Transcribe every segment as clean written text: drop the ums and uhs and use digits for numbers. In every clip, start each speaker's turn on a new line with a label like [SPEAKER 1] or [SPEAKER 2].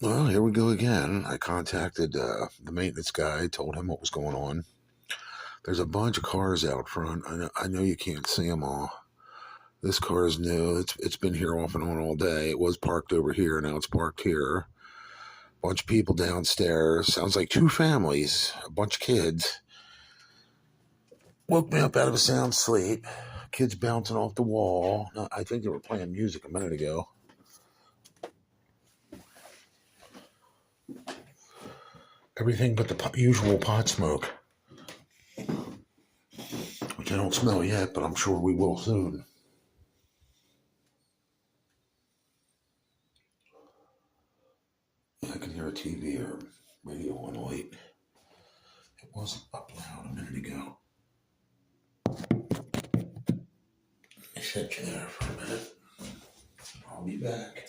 [SPEAKER 1] Well, here we go again. I contacted the maintenance guy, told him what was going on. There's a bunch of cars out front. I know you can't see them all. This car is new. It's been here off and on all day. It was parked over here. Now it's parked here. Bunch of people downstairs. Sounds like two families. A bunch of kids. Woke me up out of a sound sleep. Kids bouncing off the wall. No, I think they were playing music a minute ago. Everything but the usual pot smoke, which I don't smell yet, but I'm sure we will soon. I can hear a TV or radio on late. It wasn't up loud a minute ago. I set you there for a minute. I'll be back.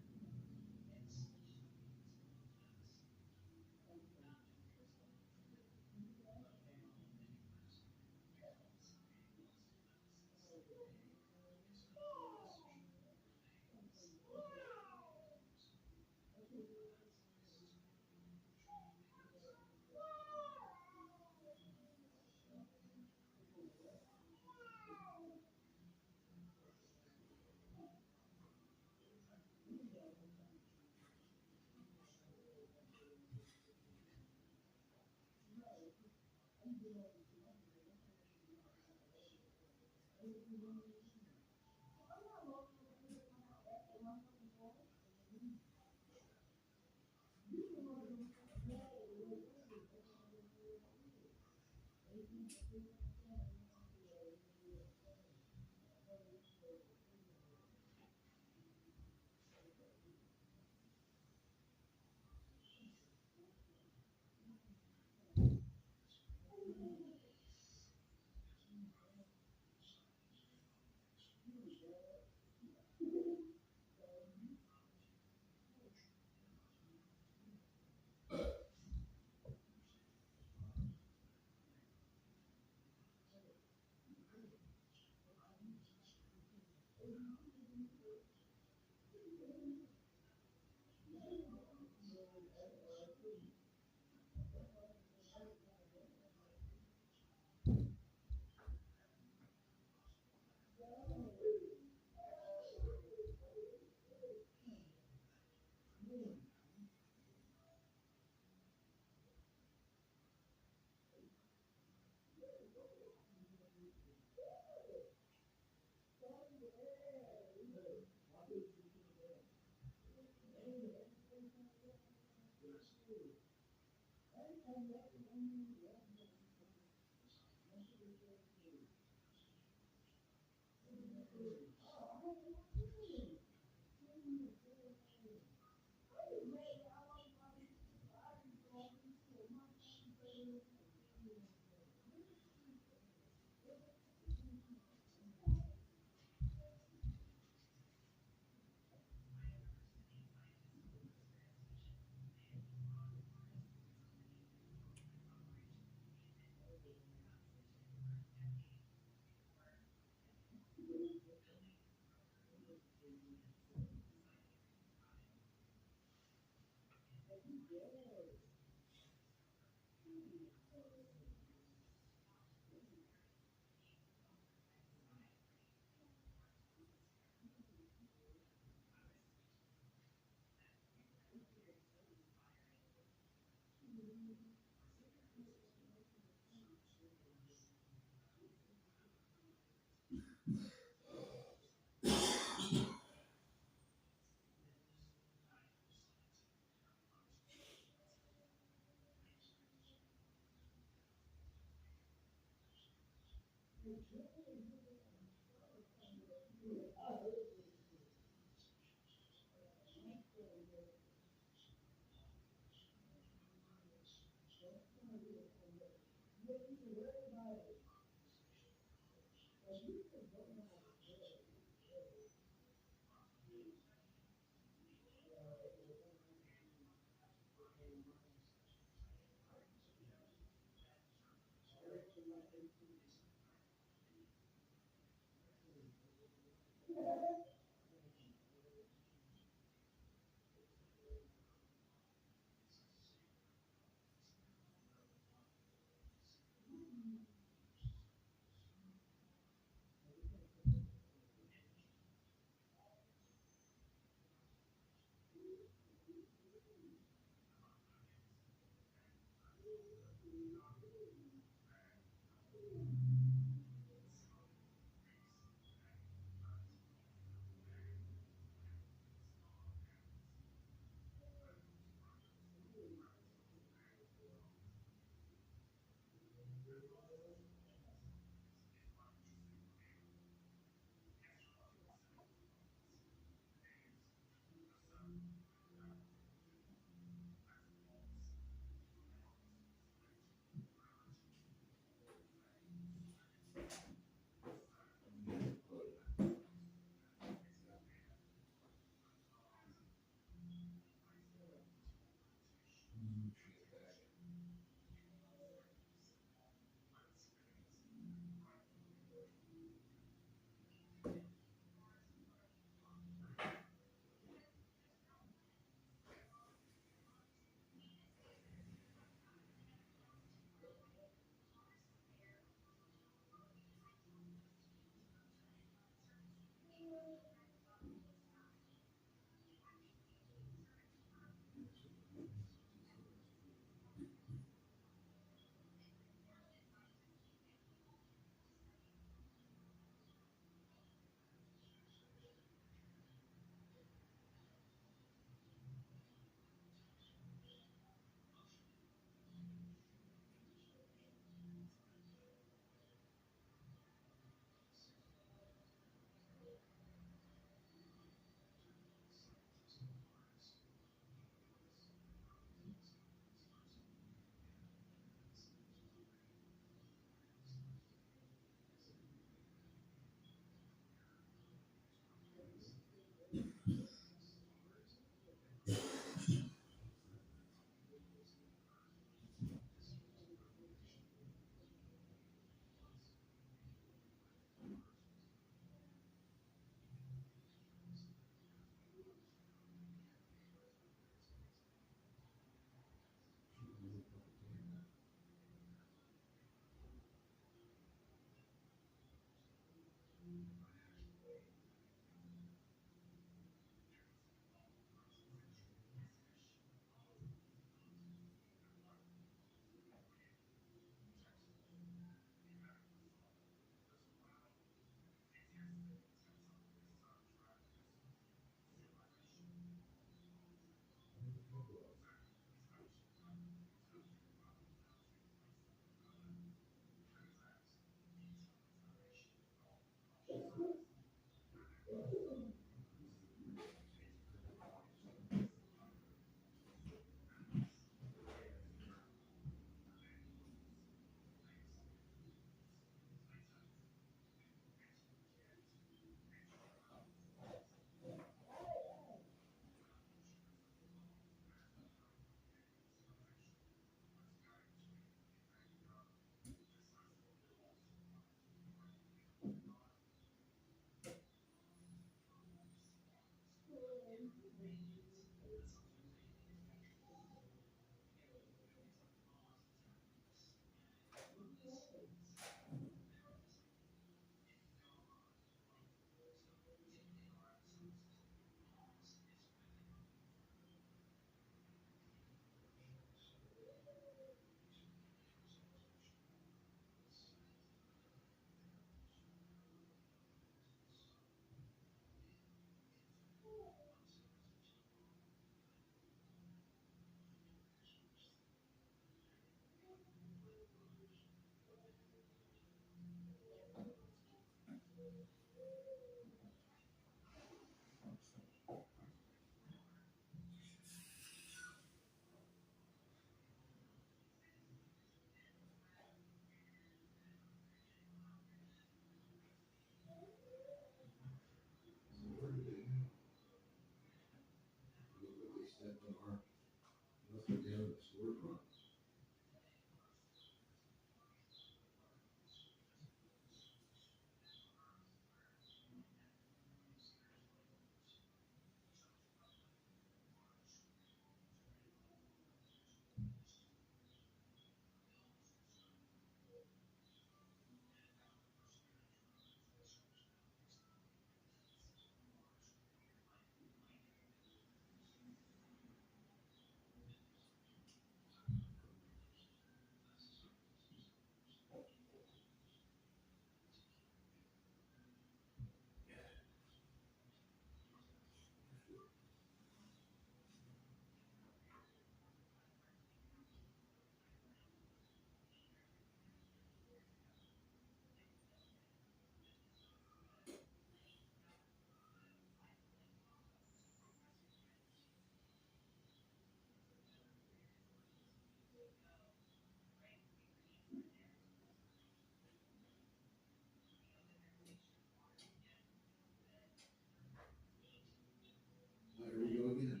[SPEAKER 1] Here we go again.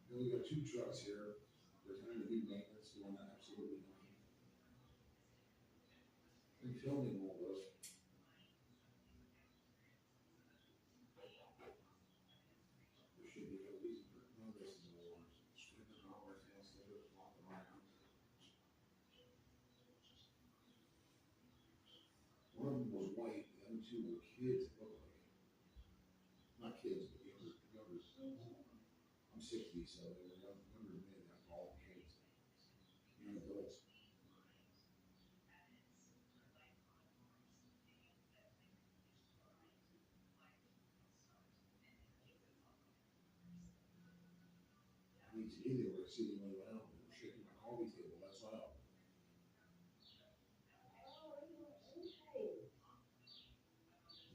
[SPEAKER 1] We got two trucks here. They're trying to do maintenance, doing absolutely nothing. And filming all this. There should be no reason for no, this is all stripping all our tails, they just walk around. One of them was white, the other two were kids, it looked like. Not kids, but younger. I'm 60, so they were younger than me, they're all kids. Young adults. I mean, today they were sitting around, they were shaking my coffee table, that's loud. They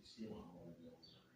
[SPEAKER 1] still hollering down there.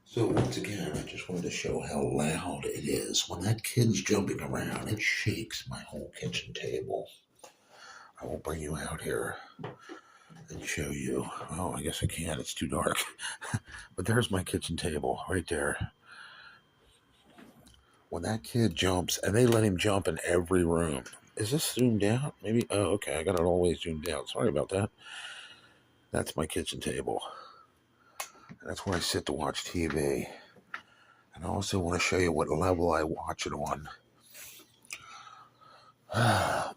[SPEAKER 1] So once again, I just wanted to show how loud it is. When that kid's jumping around, it shakes my whole kitchen table. I will bring you out here and show you. Oh, I guess I can't. It's too dark. But there's my kitchen table right there. When that kid jumps, and they let him jump in every room. Is this zoomed out? Maybe. Oh, okay. I got it always zoomed out. Sorry about that. That's my kitchen table. That's where I sit to watch TV. And I also want to show you what level I watch it on.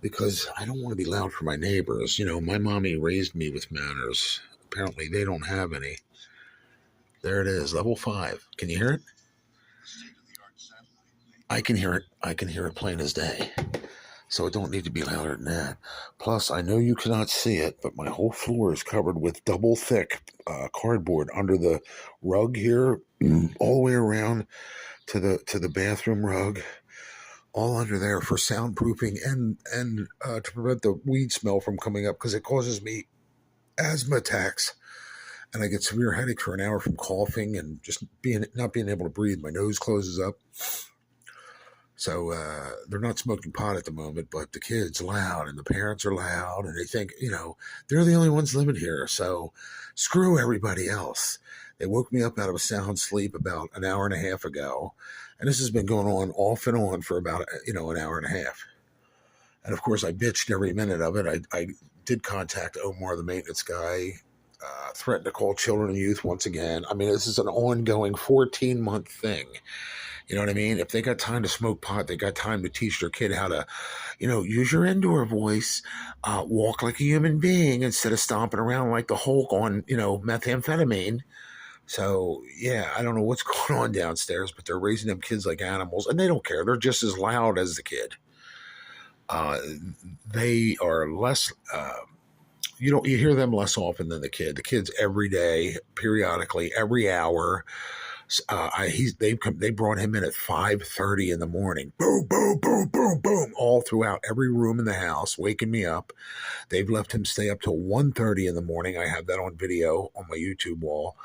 [SPEAKER 1] Because I don't want to be loud for my neighbors. You know, my mommy raised me with manners. Apparently, they don't have any. There it is, level 5. Can you hear it? I can hear it. I can hear it plain as day. So it don't need to be louder than that. Plus, I know you cannot see it, but my whole floor is covered with double thick cardboard under the rug here, all the way around to the bathroom rug, all under there for soundproofing and to prevent the weed smell from coming up because it causes me asthma attacks. And I get severe headache for an hour from coughing and just being not being able to breathe. My nose closes up. So they're not smoking pot at the moment, but the kids loud and the parents are loud, and they think they're the only ones living here. So screw everybody else. They woke me up out of a sound sleep about an hour and a half ago, and this has been going on off and on for about an hour and a half. And of course, I bitched every minute of it. I did contact Omar, the maintenance guy. Threatened to call children and youth once again. I mean, this is an ongoing 14-month thing. You know what I mean? If they got time to smoke pot, they got time to teach their kid how to, use your indoor voice, walk like a human being instead of stomping around like the Hulk on, methamphetamine. So, yeah, I don't know what's going on downstairs, but they're raising them kids like animals, and they don't care. They're just as loud as the kid. Uh, they are less. You hear them less often than the kid. The kids every day, periodically, every hour. They brought him in at 5:30 in the morning. Boom, boom, boom, boom, boom, all throughout every room in the house, waking me up. They've left him stay up till 1:30 in the morning. I have that on video on my YouTube wall.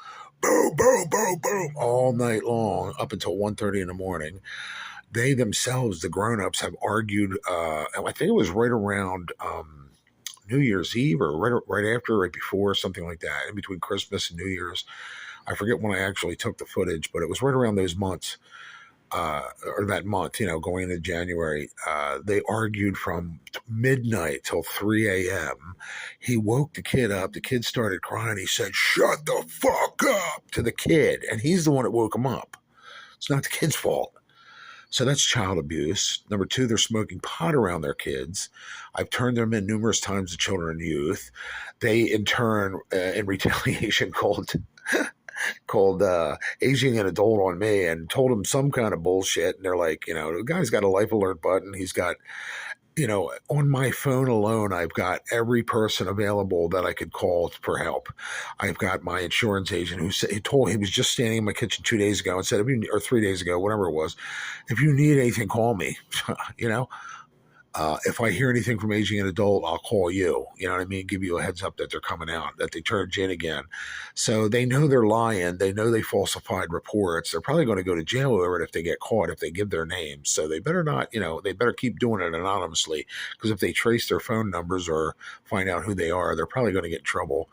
[SPEAKER 1] Boom, boom, boom, boom, all night long up until 1:30 in the morning. They themselves, the grown-ups, have argued. I think it was right around New Year's Eve or right after, right before, something like that, in between Christmas and New Year's. I forget when I actually took the footage, but it was right around those months, or that month, going into January. They argued from midnight till 3 a.m. He woke the kid up. The kid started crying. He said, "Shut the fuck up," to the kid. And he's the one that woke him up. It's not the kid's fault. So that's child abuse. Number 2, they're smoking pot around their kids. I've turned them in numerous times to children and youth. They, in turn, in retaliation, called aging an adult on me and told him some kind of bullshit. And they're like, the guy's got a life alert button. He's got, on my phone alone, I've got every person available that I could call for help. I've got my insurance agent who said, he was just standing in my kitchen 2 days ago and said, or 3 days ago, whatever it was, if you need anything, call me. If I hear anything from aging an adult, I'll call you. You know what I mean? Give you a heads up that they're coming out, that they turned in again. So they know they're lying. They know they falsified reports. They're probably going to go to jail over it if they get caught, if they give their names. So they better not, they better keep doing it anonymously, because if they trace their phone numbers or find out who they are, they're probably going to get in trouble.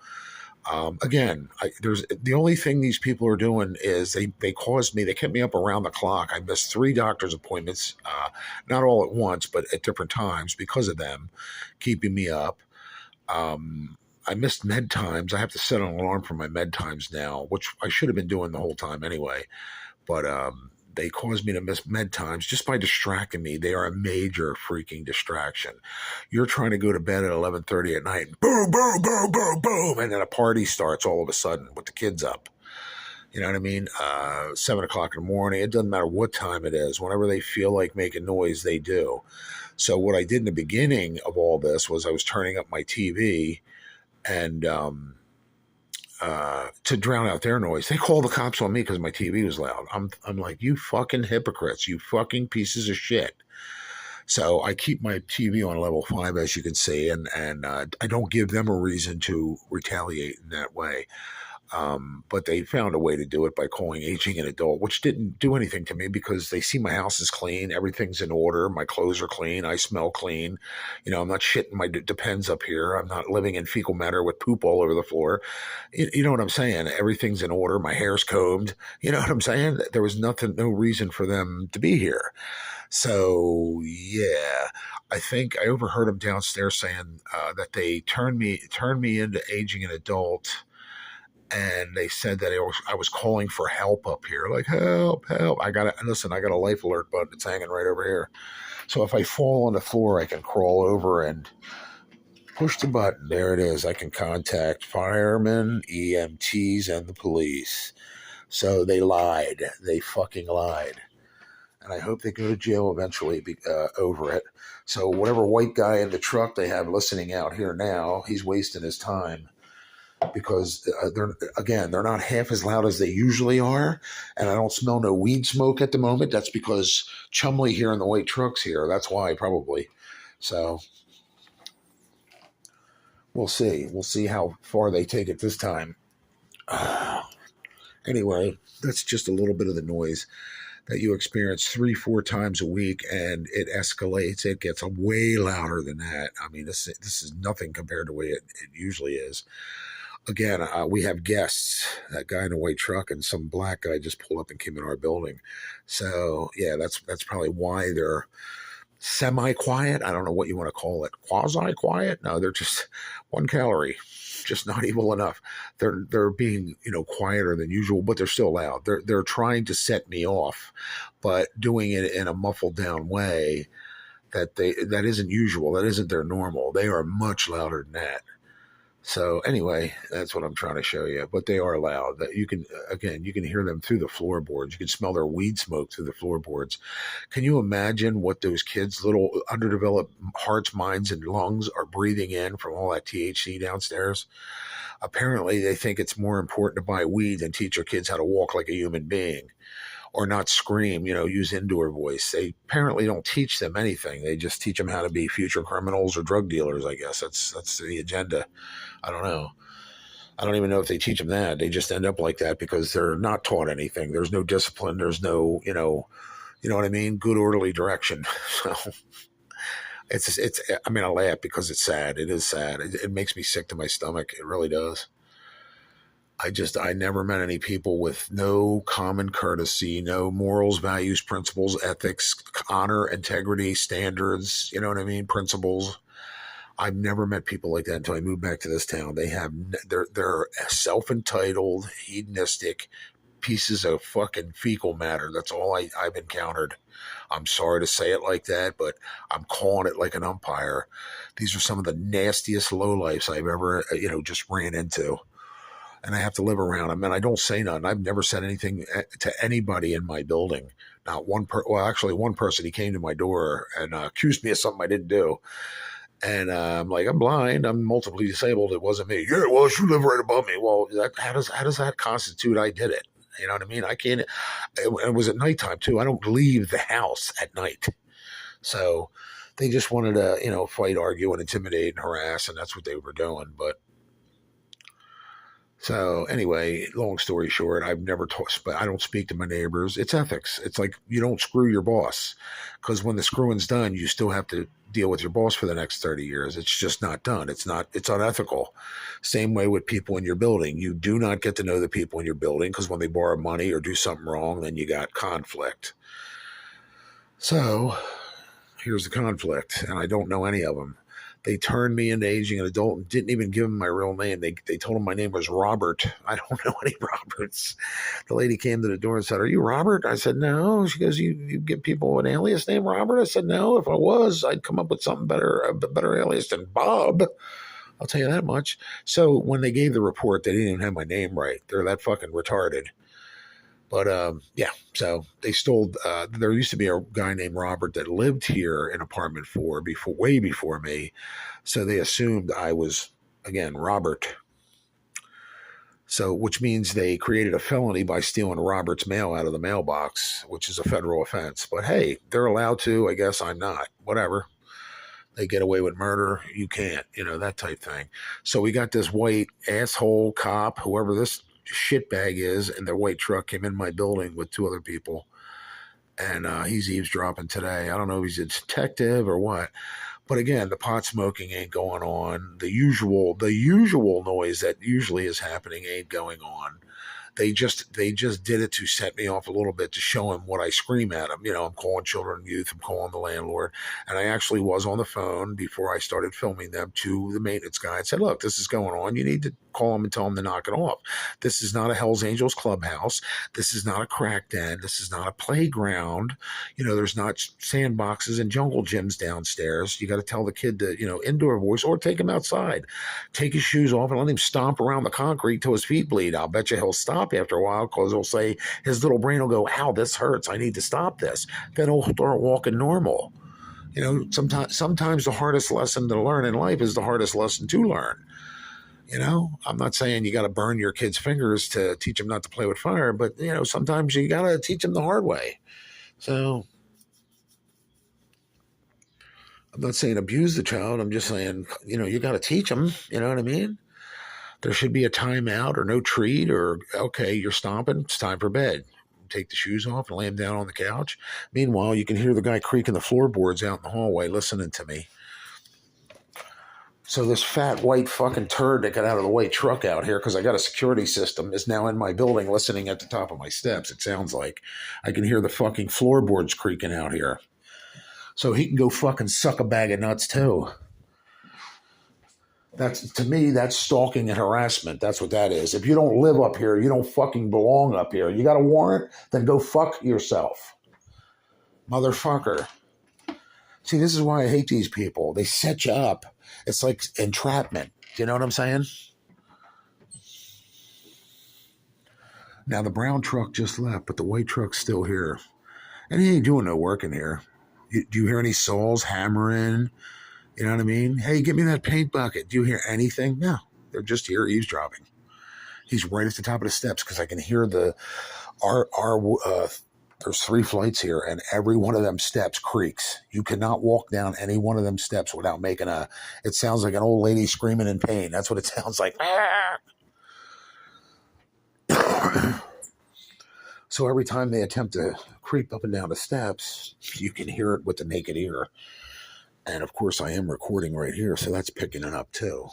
[SPEAKER 1] Again, there's the only thing these people are doing is they caused me. They kept me up around the clock. I missed 3 doctor's appointments, not all at once, but at different times because of them keeping me up. I missed med times. I have to set an alarm for my med times now, which I should have been doing the whole time anyway. But they caused me to miss med times just by distracting me. They are a major freaking distraction. You're trying to go to bed at 11:30 at night, boom, boom, boom, boom, boom, and then a party starts all of a sudden with the kids up. You know what I mean? 7 o'clock in the morning. It doesn't matter what time it is. Whenever they feel like making noise, they do. So what I did in the beginning of all this was I was turning up my TV and to drown out their noise. They call the cops on me because my TV was loud. I'm like, you fucking hypocrites, you fucking pieces of shit. So I keep my TV on level 5, as you can see, and I don't give them a reason to retaliate in that way. But they found a way to do it by calling aging an adult, which didn't do anything to me because they see my house is clean, everything's in order, my clothes are clean, I smell clean. I'm not shitting my depends up here. I'm not living in fecal matter with poop all over the floor. You know what I'm saying? Everything's in order. My hair's combed. You know what I'm saying? There was nothing, no reason for them to be here. So yeah, I think I overheard them downstairs saying that they turned me into aging an adult, and they said that I was calling for help up here, like help, help. I got to listen. I got a life alert button. It's hanging right over here. So if I fall on the floor, I can crawl over and push the button. There it is. I can contact firemen, EMTs, and the police. So they lied. They fucking lied. And I hope they go to jail eventually over it. So whatever white guy in the truck they have listening out here now, he's wasting his time because they're not half as loud as they usually are, and I don't smell no weed smoke at the moment. That's because Chumley here in the white trucks here. That's why probably. So we'll see. We'll see how far they take it this time. Anyway, that's just a little bit of the noise that you experience 3-4 times a week, and it escalates. It gets way louder than that. I mean, this is nothing compared to the way it usually is. Again, we have guests. That guy in a white truck and some black guy just pulled up and came in our building. So yeah, that's probably why they're semi-quiet. I don't know what you want to call it. Quasi-quiet? No, they're just 1 calorie. Just not evil enough. They're being quieter than usual, but they're still loud. They're trying to set me off, but doing it in a muffled down way that isn't usual. That isn't their normal. They are much louder than that. So anyway, that's what I'm trying to show you. But they are loud. That you can hear them through the floorboards. You can smell their weed smoke through the floorboards. Can you imagine what those kids' little underdeveloped hearts, minds, and lungs are breathing in from all that THC downstairs? Apparently, they think it's more important to buy weed than teach your kids how to walk like a human being or not scream, use indoor voice. They apparently don't teach them anything. They just teach them how to be future criminals or drug dealers, I guess. That's the agenda. I don't know. I don't even know if they teach them that. They just end up like that because they're not taught anything. There's no discipline. There's no, you know what I mean? Good orderly direction. So I mean, I laugh because it's sad. It is sad. It makes me sick to my stomach. It really does. I never met any people with no common courtesy, no morals, values, principles, ethics, honor, integrity, standards, you know what I mean? Principles. I've never met people like that until I moved back to this town. They're self-entitled, hedonistic pieces of fucking fecal matter. That's all I've encountered. I'm sorry to say it like that, but I'm calling it like an umpire. These are some of the nastiest lowlifes I've ever, just ran into. And I have to live around them. And I don't say nothing. I've never said anything to anybody in my building. Not actually one person, he came to my door and accused me of something I didn't do. And I'm like, I'm blind. I'm multiply disabled. It wasn't me. Yeah, well, you live right above me. Well, how does that constitute I did it? You know what I mean? I can't. It was at nighttime too. I don't leave the house at night. So they just wanted to, fight, argue, and intimidate and harass, and that's what they were doing. But so anyway, long story short, I've never taught, but I don't speak to my neighbors. It's ethics. It's like you don't screw your boss, because when the screwing's done, you still have to deal with your boss for the next 30 years. It's just not done. It's unethical. Same way with people in your building. You do not get to know the people in your building, because when they borrow money or do something wrong, then you got conflict. So here's the conflict, and I don't know any of them. They turned me into aging an adult and didn't even give them my real name. They told them my name was Robert. I don't know any Roberts. The lady came to the door and said, "Are you Robert?" I said, "No." She goes, "You give people an alias name, Robert?" I said, "No. If I was, I'd come up with something better, a better alias than Bob. I'll tell you that much." So when they gave the report, they didn't even have my name right. They're that fucking retarded. But yeah, so they stole. There used to be a guy named Robert that lived here in apartment 4 way before me. So they assumed I was, again, Robert. So, which means they created a felony by stealing Robert's mail out of the mailbox, which is a federal offense. But hey, they're allowed to. I guess I'm not. Whatever. They get away with murder. You can't. That type thing. So we got this white asshole cop, whoever this shitbag is in the white truck came in my building with two other people, and he's eavesdropping today. I don't know if he's a detective or what. But again, the pot smoking ain't going on. The usual noise that usually is happening ain't going on. They just did it to set me off a little bit to show him what I scream at him. I'm calling children and youth, I'm calling the landlord. And I actually was on the phone before I started filming them to the maintenance guy and said, look, this is going on. You need to call him and tell him to knock it off. This is not a Hells Angels clubhouse. This is not a crack den. This is not a playground. There's not sandboxes and jungle gyms downstairs. You got to tell the kid to, indoor voice, or take him outside. Take his shoes off and let him stomp around the concrete till his feet bleed. I'll bet you he'll stop after a while, because he'll say, his little brain will go, ow, this hurts. I need to stop this. Then he'll start walking normal. Sometimes the hardest lesson to learn in life is the hardest lesson to learn. I'm not saying you got to burn your kids' fingers to teach them not to play with fire, but, sometimes you got to teach them the hard way. So I'm not saying abuse the child. I'm just saying, you got to teach them. You know what I mean? There should be a timeout or no treat, or, okay, you're stomping. It's time for bed. Take the shoes off and lay him down on the couch. Meanwhile, you can hear the guy creaking the floorboards out in the hallway listening to me. So this fat white fucking turd that got out of the white truck out here, because I got a security system, is now in my building listening at the top of my steps. It sounds like I can hear the fucking floorboards creaking out here. So he can go fucking suck a bag of nuts too. To me, that's stalking and harassment. That's what that is. If you don't live up here, you don't fucking belong up here. You got a warrant? Then go fuck yourself. Motherfucker. See, this is why I hate these people. They set you up. It's like entrapment. Do you know what I'm saying? Now, the brown truck just left, but the white truck's still here. And he ain't doing no work in here. Do you hear any saws hammering? You know what I mean? Hey, give me that paint bucket. Do you hear anything? No, they're just here eavesdropping. He's right at the top of the steps, because I can hear there's 3 flights here, and every one of them steps creaks. You cannot walk down any one of them steps without making it sounds like an old lady screaming in pain. That's what it sounds like. So every time they attempt to creep up and down the steps, you can hear it with the naked ear. And of course, I am recording right here, so that's picking it up too.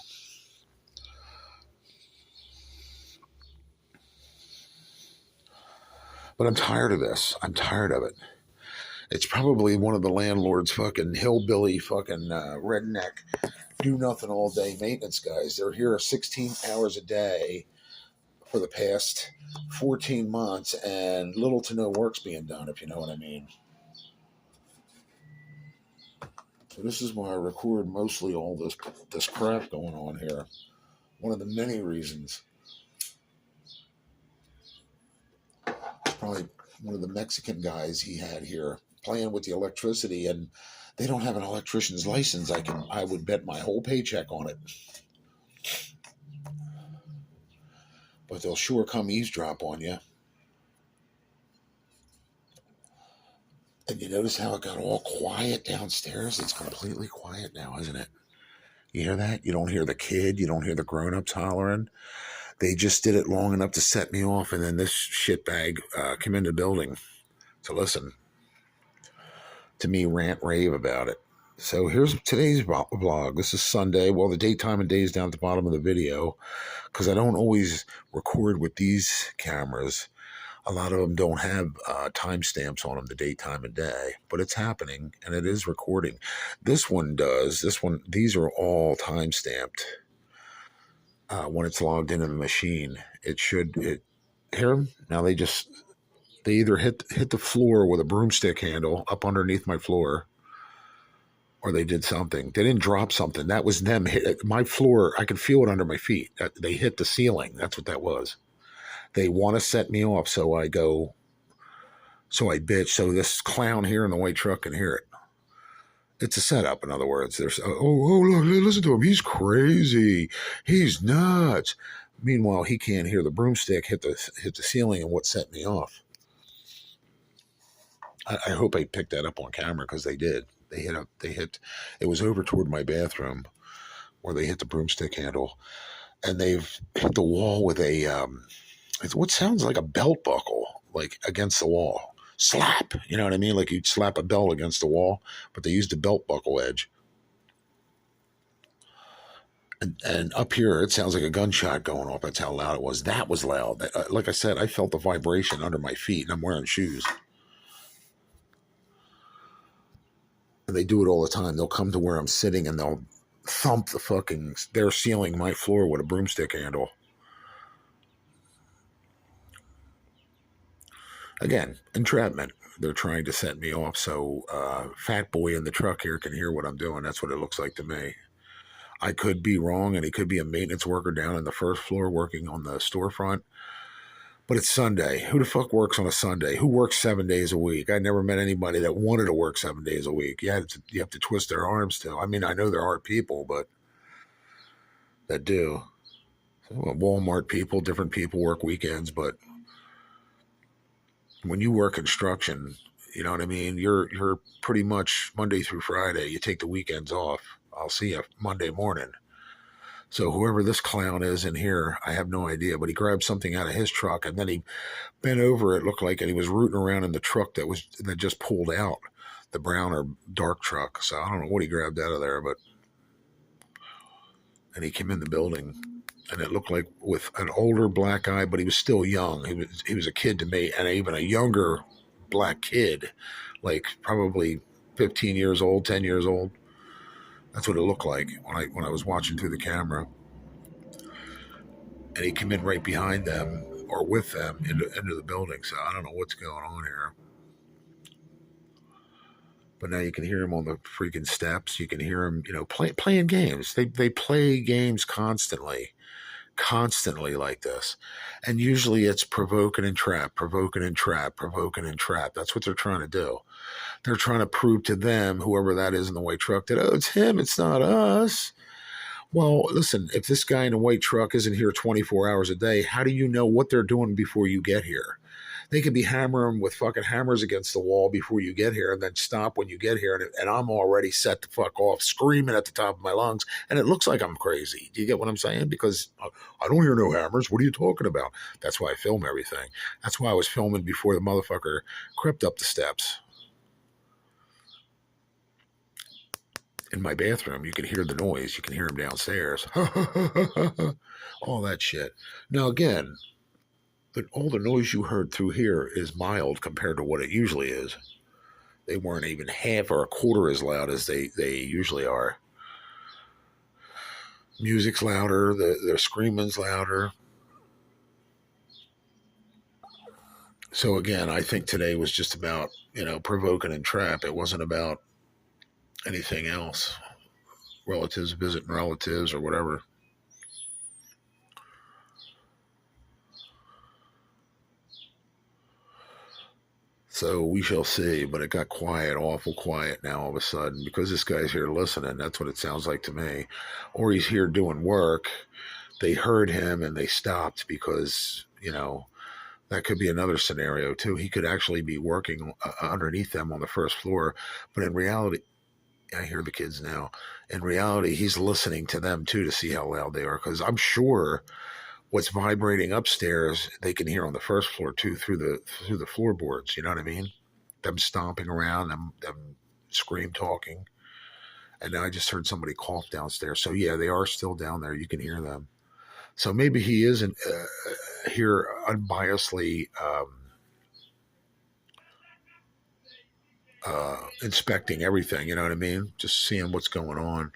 [SPEAKER 1] But I'm tired of this. I'm tired of it. It's probably one of the landlord's fucking hillbilly fucking redneck do nothing all day maintenance guys. They're here 16 hours a day for the past 14 months, and little to no work's being done, if you know what I mean. So this is why I record mostly all this crap going on here. One of the many reasons. It's probably one of the Mexican guys he had here playing with the electricity, and they don't have an electrician's license. I would bet my whole paycheck on it. But they'll sure come eavesdrop on you. And you notice how it got all quiet downstairs? It's completely quiet now, isn't it? You hear that? You don't hear the kid. You don't hear the grown-ups hollering. They just did it long enough to set me off, and then this shitbag came in the building to listen to me rant rave about it. So here's today's vlog. This is Sunday. Well, the date, time, and day is down at the bottom of the video, because I don't always record with these cameras. A lot of them don't have timestamps on them, the date, time, and day, but it's happening, and it is recording. This one does. These are all timestamped. When it's logged into the machine, here now they either hit the floor with a broomstick handle up underneath my floor, or they did something. They didn't drop something. That was them hit my floor. I could feel it under my feet. They hit the ceiling. That's what that was. They want to set me off, so I bitch. So this clown here in the white truck can hear it. It's a setup, in other words. There's look, listen to him. He's crazy. He's nuts. Meanwhile, he can't hear the broomstick hit the ceiling and what set me off. I hope I picked that up on camera, because they did. They hit. It was over toward my bathroom where they hit the broomstick handle, and they've hit the wall with a It's what sounds like a belt buckle, like against the wall. Slap, you know what I mean? Like you'd slap a belt against the wall, but they used the belt buckle edge. And up here, it sounds like a gunshot going off. That's how loud it was. That was loud. Like I said, I felt the vibration under my feet, and I'm wearing shoes. And they do it all the time. They'll come to where I'm sitting, and they'll thump the fucking their ceiling, my floor, with a broomstick handle. Again, entrapment. They're trying to set me off so Fat Boy in the truck here can hear what I'm doing. That's what it looks like to me. I could be wrong, and he could be a maintenance worker down in the first floor working on the storefront. But it's Sunday. Who the fuck works on a Sunday? Who works 7 days a week? I never met anybody that wanted to work 7 days a week. You have to twist their arms to. I mean, I know there are people, but that do. Well, Walmart people work weekends, but when you work construction, you know what I mean? You're pretty much Monday through Friday. You take the weekends off. I'll see you Monday morning. So whoever this clown is in here, I have no idea. But he grabbed something out of his truck and then he bent over. It looked like, and he was rooting around in the truck that just pulled out, the brown or dark truck. So I don't know what he grabbed out of there, but and he came in the building, and it looked like with an older black guy, but he was still young. He was a kid to me, and even a younger black kid, like probably 15 years old, 10 years old. That's what it looked like when I was watching through the camera. And he came in right behind them or with them into the building. So I don't know what's going on here. But now you can hear him on the freaking steps. You can hear him, playing games. They play games constantly like this. And usually it's provoking and trap, provoking and trap, provoking and trap. That's what they're trying to do. They're trying to prove to them, whoever that is in the white truck, that, oh, it's him, it's not us. Well, listen, if this guy in the white truck isn't here 24 hours a day, how do you know what they're doing before you get here? They could be hammering with fucking hammers against the wall before you get here and then stop when you get here. And I'm already set the fuck off, screaming at the top of my lungs. And it looks like I'm crazy. Do you get what I'm saying? Because I don't hear no hammers. What are you talking about? That's why I film everything. That's why I was filming before the motherfucker crept up the steps. In my bathroom, you can hear the noise. You can hear him downstairs. All that shit. Now, again, all the noise you heard through here is mild compared to what it usually is. They weren't even half or a quarter as loud as they usually are. Music's louder. The screaming's louder. So again, I think today was just about, provoking and trap. It wasn't about anything else. Relatives visiting relatives or whatever. So we shall see, but it got quiet, awful quiet now all of a sudden because this guy's here listening. That's what it sounds like to me. Or he's here doing work. They heard him and they stopped because, that could be another scenario too. He could actually be working underneath them on the first floor. But in reality, I hear the kids now. In reality, he's listening to them too to see how loud they are because I'm sure what's vibrating upstairs they can hear on the first floor too through the floorboards. You know what I mean? Them stomping around, them scream talking. And now I just heard somebody cough downstairs. So yeah, they are still down there. You can hear them. So maybe he isn't here unbiasedly inspecting everything. You know what I mean? Just seeing what's going on.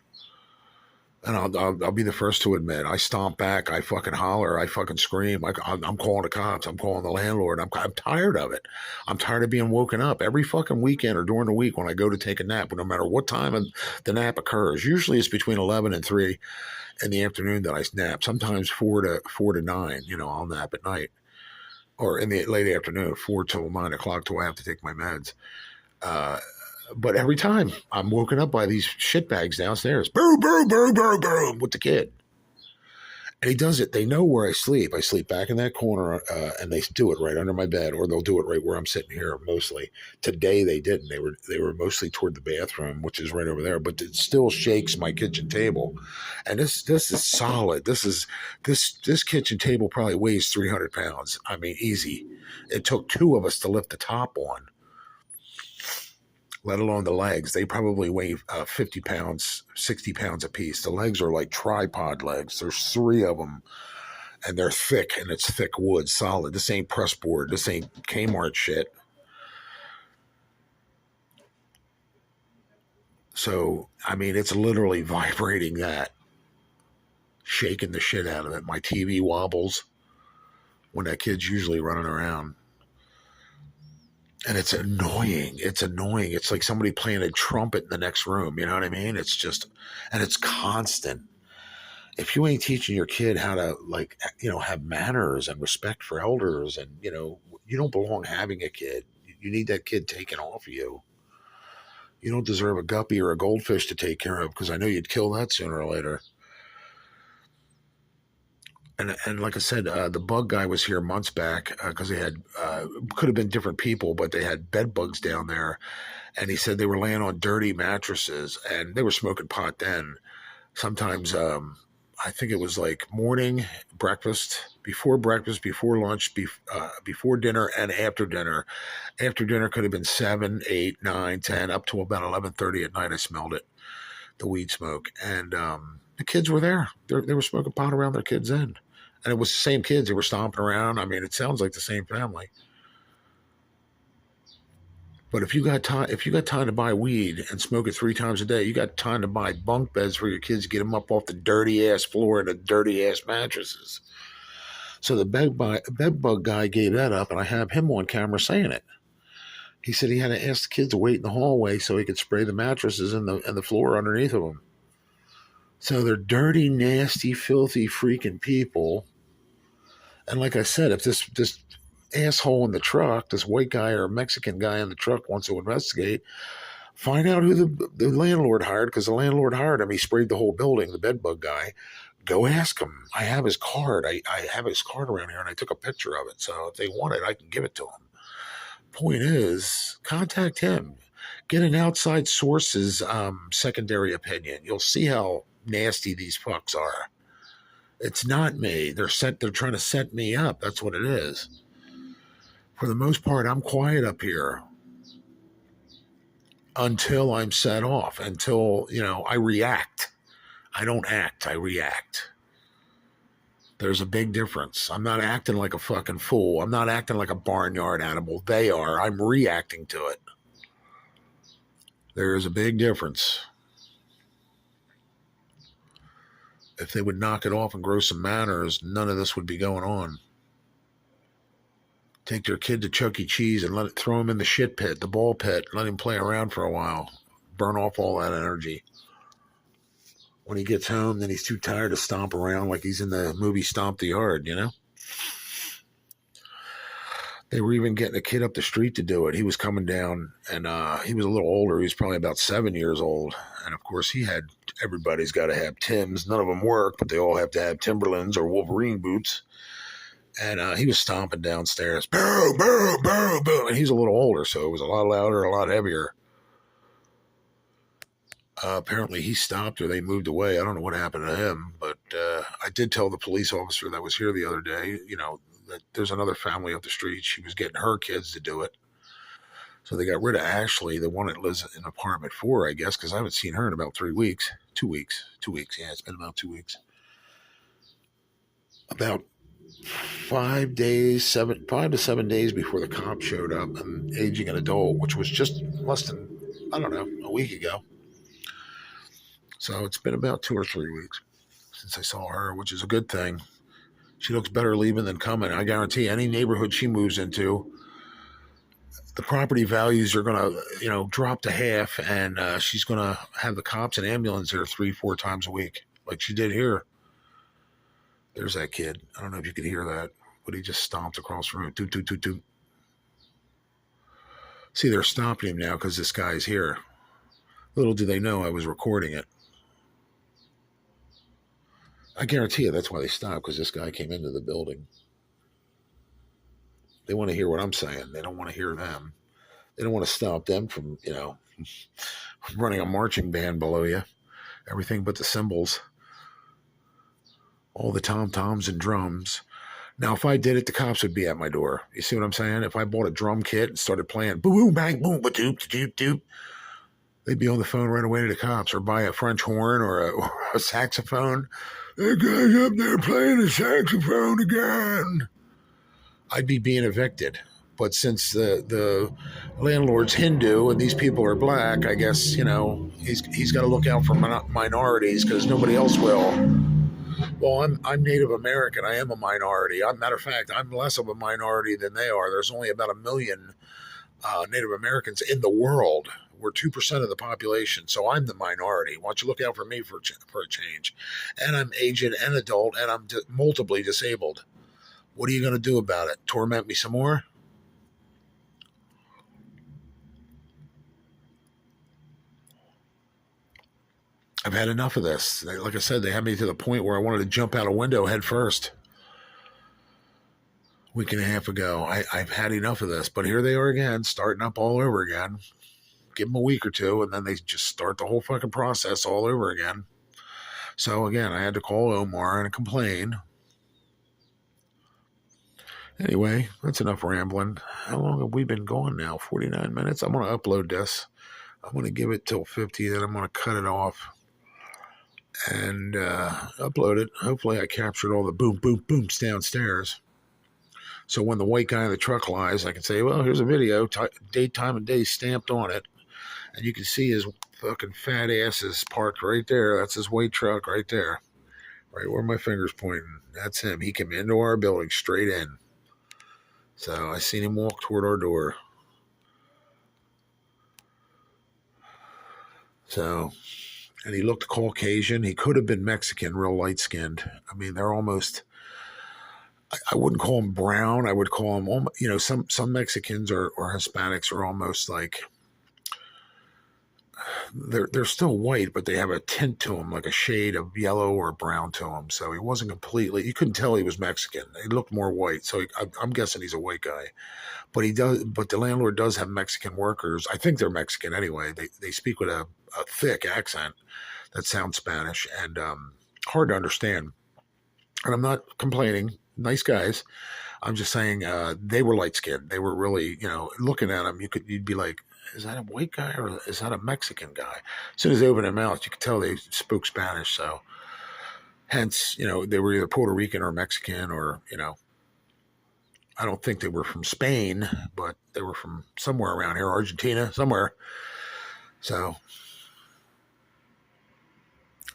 [SPEAKER 1] And I'll be the first to admit, I stomp back, I fucking holler, I fucking scream. I'm calling the cops, I'm calling the landlord. I'm tired of it. I'm tired of being woken up every fucking weekend or during the week when I go to take a nap, no matter what time the nap occurs. Usually it's between 11 and 3 in the afternoon that I nap. Sometimes 4 to 9, I'll nap at night. Or in the late afternoon, 4 till 9 o'clock till I have to take my meds. But every time I'm woken up by these shitbags downstairs, boo, boo, boo, boo, boo, with the kid. And he does it. They know where I sleep. I sleep back in that corner, and they do it right under my bed, or they'll do it right where I'm sitting here. Mostly today they didn't. They were mostly toward the bathroom, which is right over there. But it still shakes my kitchen table, and this is solid. This kitchen table probably weighs 300 pounds. I mean, easy. It took two of us to lift the top on, let alone the legs. They probably weigh 50 pounds, 60 pounds apiece. The legs are like tripod legs. There's three of them, and they're thick, and it's thick wood, solid. This ain't press board. This ain't Kmart shit. So, I mean, it's literally vibrating that, shaking the shit out of it. My TV wobbles when that kid's usually running around. And it's annoying. It's annoying. It's like somebody playing a trumpet in the next room. You know what I mean? It's just, and it's constant. If you ain't teaching your kid how to, like, have manners and respect for elders, and you don't belong having a kid. You need that kid taken off of you. You don't deserve a guppy or a goldfish to take care of, because I know you'd kill that sooner or later. And like I said, the bug guy was here months back, because they had, could have been different people, but they had bed bugs down there, and he said they were laying on dirty mattresses, and they were smoking pot then. Sometimes, I think it was like morning, breakfast, before lunch, before dinner, and after dinner. After dinner could have been 7, 8, 9, 10, up to about 11:30 at night. I smelled it, the weed smoke, and the kids were there. They were smoking pot around their kids' end, and it was the same kids. They were stomping around. I mean, it sounds like the same family. But if you got time to buy weed and smoke it 3 times a day, you got time to buy bunk beds for your kids to get them up off the dirty ass floor and the dirty ass mattresses. So the bed bug guy gave that up, and I have him on camera saying it. He said he had to ask the kids to wait in the hallway so he could spray the mattresses and the floor underneath of them. So they're dirty, nasty, filthy, freaking people. And like I said, if this asshole in the truck, this white guy or Mexican guy in the truck wants to investigate, find out who the landlord hired, because the landlord hired him. He sprayed the whole building, the bedbug guy. Go ask him. I have his card. I have his card around here, and I took a picture of it. So if they want it, I can give it to him. Point is, contact him. Get an outside source's secondary opinion. You'll see how nasty these fucks are. It's not me. They're trying to set me up. That's what it is. For the most part, I'm quiet up here until I'm set off, until, I react. I don't act, I react. There's a big difference. I'm not acting like a fucking fool. I'm not acting like a barnyard animal. They are. I'm reacting to it. There is a big difference. If they would knock it off and grow some manners, none of this would be going on. Take their kid to Chuck E. Cheese and throw him in the shit pit, the ball pit, let him play around for a while. Burn off all that energy. When he gets home, then he's too tired to stomp around like he's in the movie Stomp the Yard, They were even getting a kid up the street to do it. He was coming down, and he was a little older. He was probably about 7 years old. And, of course, everybody's got to have Timbs. None of them work, but they all have to have Timberlands or Wolverine boots. And he was stomping downstairs. Boo, boo, boo, boo. And he's a little older, so it was a lot louder, a lot heavier. Apparently he stopped, or they moved away. I don't know what happened to him, but I did tell the police officer that was here the other day, that there's another family up the street. She was getting her kids to do it. So they got rid of Ashley, the one that lives in apartment 4, I guess, because I haven't seen her in about 3 weeks. 2 weeks. 2 weeks. Yeah, it's been about 2 weeks. About 5 to 7 days before the cop showed up, and aging an adult, which was just less than, I don't know, a week ago. So it's been about 2 or 3 weeks since I saw her, which is a good thing. She looks better leaving than coming. I guarantee any neighborhood she moves into, the property values are going to, drop to half, and she's going to have the cops and ambulance there 3-4 times a week, like she did here. There's that kid. I don't know if you could hear that, but he just stomped across the room. Toot, toot, toot, toot. See, they're stopping him now because this guy's here. Little do they know I was recording it. I guarantee you that's why they stopped, because this guy came into the building. They want to hear what I'm saying. They don't want to hear them. They don't want to stop them from, running a marching band below you. Everything but the cymbals, all the tom toms and drums. Now, if I did it, the cops would be at my door. You see what I'm saying? If I bought a drum kit and started playing boom, boom, bang, boom, ba doop, doop, doop, they'd be on the phone right away to the cops, or buy a French horn or a saxophone. That guy's up there playing the saxophone again. I'd be being evicted. But since the landlord's Hindu and these people are black, I guess, he's got to look out for minorities because nobody else will. Well, I'm Native American. I am a minority. Matter of fact, I'm less of a minority than they are. There's only about 1 million Native Americans in the world. We're 2% of the population, so I'm the minority. Why don't you look out for me for a change? And I'm aged and adult, and I'm multiply disabled. What are you going to do about it? Torment me some more? I've had enough of this. Like I said, they had me to the point where I wanted to jump out a window head first. Week and a half ago. I've had enough of this, but here they are again, starting up all over again. Give them a week or two, and then they just start the whole fucking process all over again. So again, I had to call Omar and complain. Anyway, that's enough rambling. How long have we been going now? 49 minutes? I'm going to upload this. I'm going to give it till 50, then I'm going to cut it off and upload it. Hopefully I captured all the boom, boom, booms downstairs. So when the white guy in the truck lies, I can say, well, here's a video, date, time, and day stamped on it. And you can see his fucking fat ass is parked right there. That's his white truck right there. Right where my finger's pointing. That's him. He came into our building straight in. So I seen him walk toward our door. So, and he looked Caucasian. He could have been Mexican, real light skinned. I mean, they're almost, I wouldn't call them brown. I would call them, some Mexicans or Hispanics are almost like, they're still white, but they have a tint to them, like a shade of yellow or brown to him. So he wasn't completely, you couldn't tell he was Mexican. He looked more white. So I'm guessing he's a white guy. But the landlord does have Mexican workers. I think they're Mexican anyway. They speak with a thick accent that sounds Spanish and hard to understand. And I'm not complaining. Nice guys. I'm just saying they were light skinned. They were really, looking at them, you'd be like, is that a white guy or is that a Mexican guy? As soon as they opened their mouth, you could tell they spoke Spanish. So hence, they were either Puerto Rican or Mexican or, I don't think they were from Spain, but they were from somewhere around here, Argentina, somewhere. So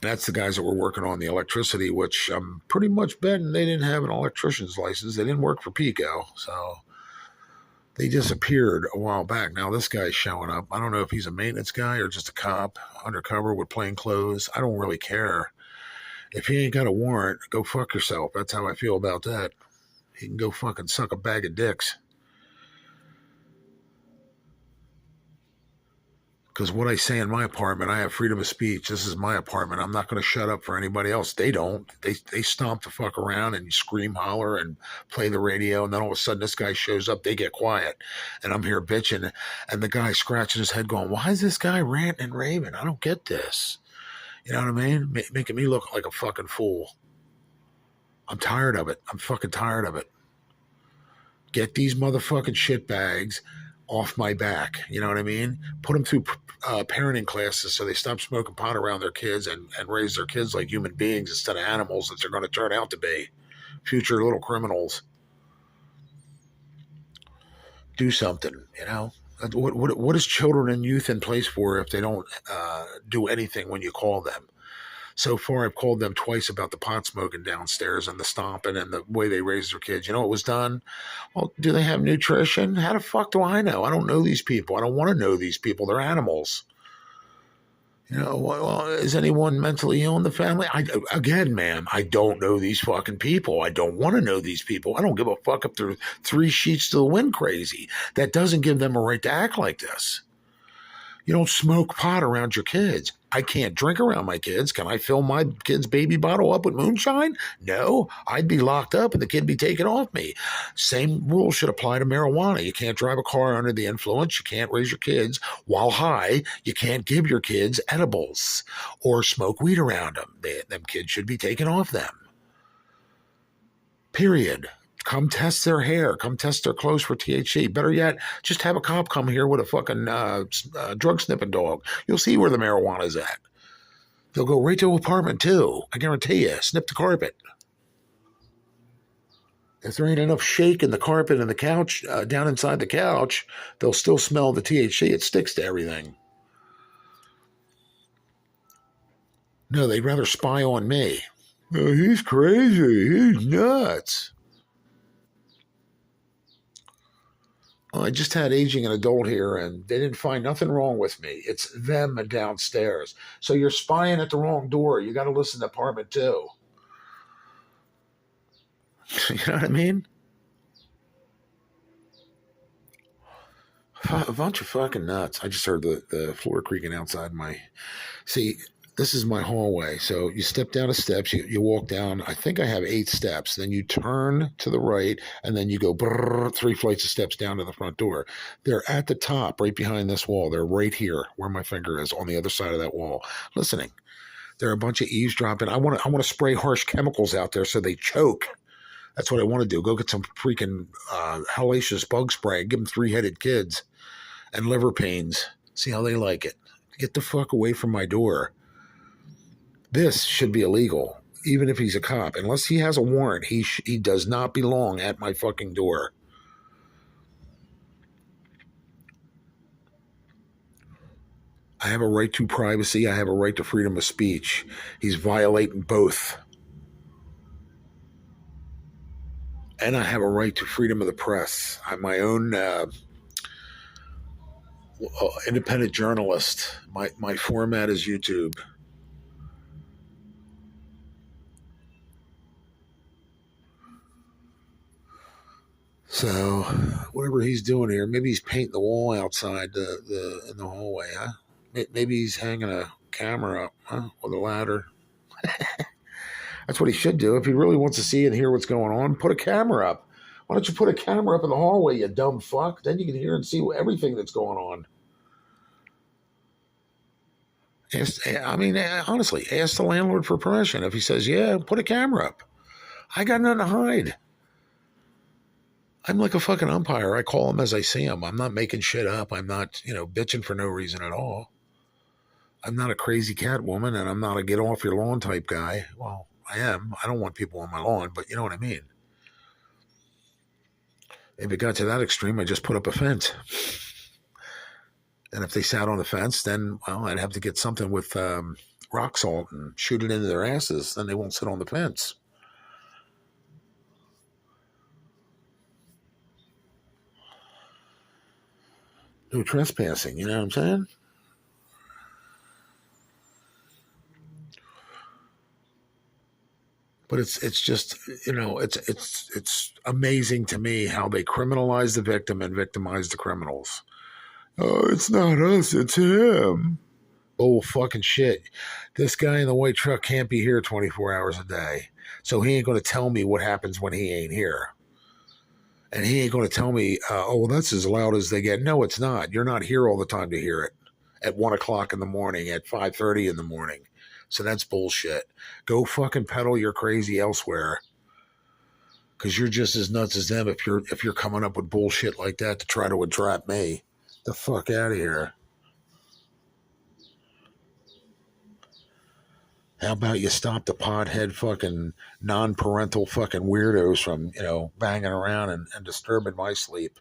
[SPEAKER 1] that's the guys that were working on the electricity, which I'm pretty much betting they didn't have an electrician's license. They didn't work for Pico. So they disappeared a while back. Now this guy's showing up. I don't know if he's a maintenance guy or just a cop undercover with plain clothes. I don't really care. If he ain't got a warrant, go fuck yourself. That's how I feel about that. He can go fucking suck a bag of dicks. Because what I say in my apartment, I have freedom of speech. This is my apartment. I'm not going to shut up for anybody else. They don't. They stomp the fuck around and scream, holler, and play the radio. And then all of a sudden, this guy shows up. They get quiet. And I'm here bitching. And the guy scratching his head going, why is this guy ranting and raving? I don't get this. You know what I mean? Making me look like a fucking fool. I'm tired of it. I'm fucking tired of it. Get these motherfucking shitbags off my back. You know what I mean? Put them through parenting classes so they stop smoking pot around their kids and raise their kids like human beings instead of animals that they're going to turn out to be. Future little criminals. Do something, What is children and youth in place for if they don't do anything when you call them? So far, I've called them twice about the pot smoking downstairs and the stomping and the way they raise their kids. You know what was done? Well, do they have nutrition? How the fuck do I know? I don't know these people. I don't want to know these people. They're animals. Well, is anyone mentally ill in the family? Again, ma'am, I don't know these fucking people. I don't want to know these people. I don't give a fuck if they're 3 sheets to the wind crazy. That doesn't give them a right to act like this. You don't smoke pot around your kids. I can't drink around my kids. Can I fill my kid's baby bottle up with moonshine? No, I'd be locked up and the kid be taken off me. Same rule should apply to marijuana. You can't drive a car under the influence. You can't raise your kids while high. You can't give your kids edibles or smoke weed around them. Them kids should be taken off them. Period. Come test their hair. Come test their clothes for THC. Better yet, just have a cop come here with a fucking drug sniffing dog. You'll see where the marijuana is at. They'll go right to apartment too. I guarantee you. Snip the carpet. If there ain't enough shake in the carpet and the couch, down inside the couch, they'll still smell the THC. It sticks to everything. No, they'd rather spy on me. Oh, he's crazy. He's nuts. I just had aging an adult here and they didn't find nothing wrong with me. It's them downstairs. So you're spying at the wrong door. You got to listen to apartment two. You know what I mean? A bunch of fucking nuts. I just heard the floor creaking outside my... See, this is my hallway. So you step down the steps, you walk down, I think I have 8 steps. Then you turn to the right, and then you go 3 flights of steps down to the front door. They're at the top, right behind this wall. They're right here, where my finger is, on the other side of that wall, listening. They're a bunch of eavesdropping. I want to spray harsh chemicals out there so they choke. That's what I want to do. Go get some freaking hellacious bug spray and give them 3-headed kids and liver pains. See how they like it. Get the fuck away from my door. This should be illegal, even if he's a cop. Unless he has a warrant, he does not belong at my fucking door. I have a right to privacy. I have a right to freedom of speech. He's violating both. And I have a right to freedom of the press. I'm my own independent journalist. My format is YouTube. So whatever he's doing here, maybe he's painting the wall outside in the hallway, huh? Maybe he's hanging a camera up, huh, with a ladder. That's what he should do. If he really wants to see and hear what's going on, put a camera up. Why don't you put a camera up in the hallway, you dumb fuck? Then you can hear and see everything that's going on. Honestly, ask the landlord for permission. If he says, yeah, put a camera up. I got nothing to hide. I'm like a fucking umpire. I call them as I see them. I'm not making shit up. I'm not, bitching for no reason at all. I'm not a crazy cat woman, and I'm not a get off your lawn type guy. Well, I am. I don't want people on my lawn, but you know what I mean. If it got to that extreme, I just put up a fence. And if they sat on the fence, then, well, I'd have to get something with rock salt and shoot it into their asses. Then they won't sit on the fence. No trespassing, you know what I'm saying? But it's just, it's amazing to me how they criminalize the victim and victimize the criminals. Oh, it's not us, it's him. Oh, fucking shit. This guy in the white truck can't be here 24 hours a day. So he ain't going to tell me what happens when he ain't here. And he ain't going to tell me, oh, well, that's as loud as they get. No, it's not. You're not here all the time to hear it at 1 o'clock in the morning, at 5:30 in the morning. So that's bullshit. Go fucking peddle your crazy elsewhere. Because you're just as nuts as them if you're coming up with bullshit like that to try to entrap me. The fuck out of here. How about you stop the pothead fucking non-parental fucking weirdos from, banging around and disturbing my sleep?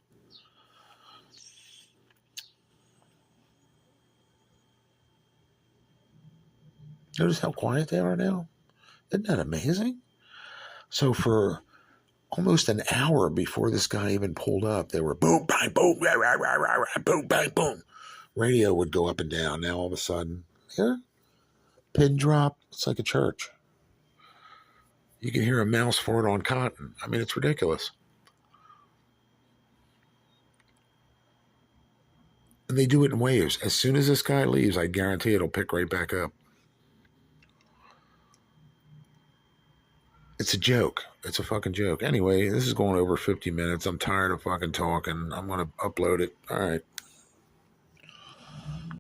[SPEAKER 1] Notice how quiet they are now? Isn't that amazing? So for almost an hour before this guy even pulled up, they were boom, bang, boom, rah, rah, rah, rah, rah, boom, bang, boom. Radio would go up and down. Now all of a sudden, here, pin drop. It's like a church. You can hear a mouse fart on cotton. I mean, it's ridiculous. And they do it in waves. As soon as this guy leaves, I guarantee it'll pick right back up. It's a joke. It's a fucking joke. Anyway, this is going over 50 minutes. I'm tired of fucking talking. I'm going to upload it. All right.